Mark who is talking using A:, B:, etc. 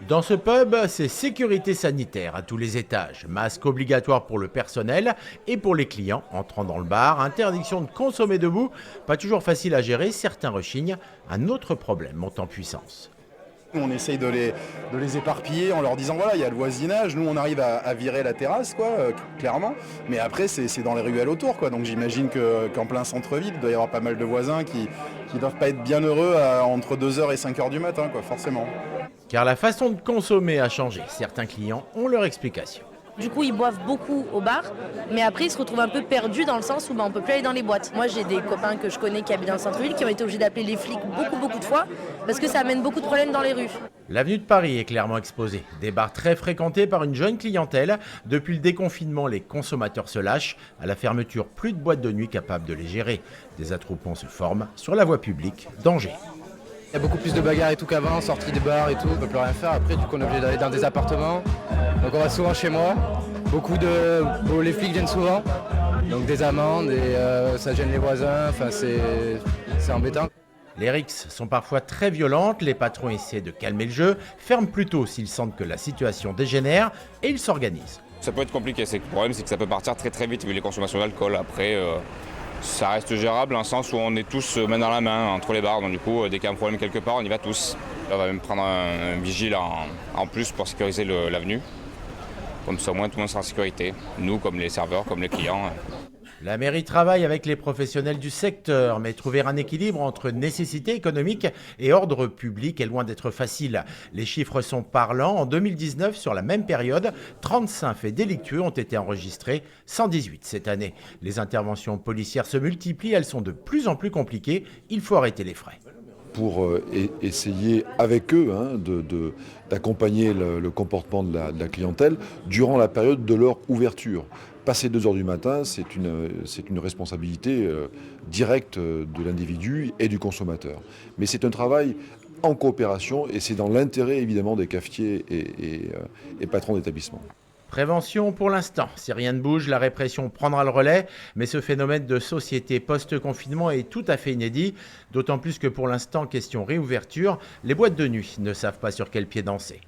A: Dans ce pub, c'est sécurité sanitaire à tous les étages. Masque obligatoire pour le personnel et pour les clients entrant dans le bar. Interdiction de consommer debout. Pas toujours facile à gérer, certains rechignent. Un autre problème monte en puissance.
B: On essaye de les éparpiller en leur disant voilà, il y a le voisinage, nous on arrive à virer la terrasse, quoi, clairement. Mais après, c'est dans les ruelles autour, quoi. Donc j'imagine qu'en plein centre-ville, il doit y avoir pas mal de voisins qui doivent pas être bien heureux entre 2 h et 5 h du matin, quoi, forcément.
A: Car la façon de consommer a changé. Certains clients ont leur explication.
C: Du coup, ils boivent beaucoup au bar, mais après, ils se retrouvent un peu perdus dans le sens où on ne peut plus aller dans les boîtes. Moi, j'ai des copains que je connais qui habitent dans le centre-ville qui ont été obligés d'appeler les flics beaucoup de fois parce que ça amène beaucoup de problèmes dans les rues.
A: L'avenue de Paris est clairement exposée. Des bars très fréquentés par une jeune clientèle. Depuis le déconfinement, les consommateurs se lâchent. À la fermeture, plus de boîtes de nuit capables de les gérer. Des attroupements se forment sur la voie publique. Danger.
D: Il y a beaucoup plus de bagarres et tout qu'avant, sortie des bars et tout, on ne peut plus rien faire. Après, du coup, on est obligé d'aller dans des appartements. Donc on va souvent chez moi. Les flics viennent souvent. Donc des amendes et ça gêne les voisins. Enfin, c'est embêtant.
A: Les rixes sont parfois très violentes. Les patrons essaient de calmer le jeu, ferment plus tôt s'ils sentent que la situation dégénère et ils s'organisent.
E: Ça peut être compliqué. Le problème, c'est que ça peut partir très vite vu les consommations d'alcool. Après, ça reste gérable dans le sens où on est tous main dans la main entre les bars. Donc du coup, dès qu'il y a un problème quelque part, on y va tous. On va même prendre un vigile en plus pour sécuriser l'avenue. Comme ça, au moins, tout le monde sera en sécurité. Nous, comme les serveurs, comme les clients.
A: La mairie travaille avec les professionnels du secteur, mais trouver un équilibre entre nécessité économique et ordre public est loin d'être facile. Les chiffres sont parlants. En 2019, sur la même période, 35 faits délictueux ont été enregistrés, 118 cette année. Les interventions policières se multiplient, elles sont de plus en plus compliquées. Il faut arrêter les frais.
F: Pour essayer avec eux d'accompagner le comportement de la clientèle durant la période de leur ouverture. Passé 2 h du matin, c'est une responsabilité directe de l'individu et du consommateur. Mais c'est un travail en coopération et c'est dans l'intérêt évidemment des cafetiers et patrons d'établissement.
A: Prévention pour l'instant. Si rien ne bouge, la répression prendra le relais. Mais ce phénomène de société post-confinement est tout à fait inédit. D'autant plus que pour l'instant, question réouverture, les boîtes de nuit ne savent pas sur quel pied danser.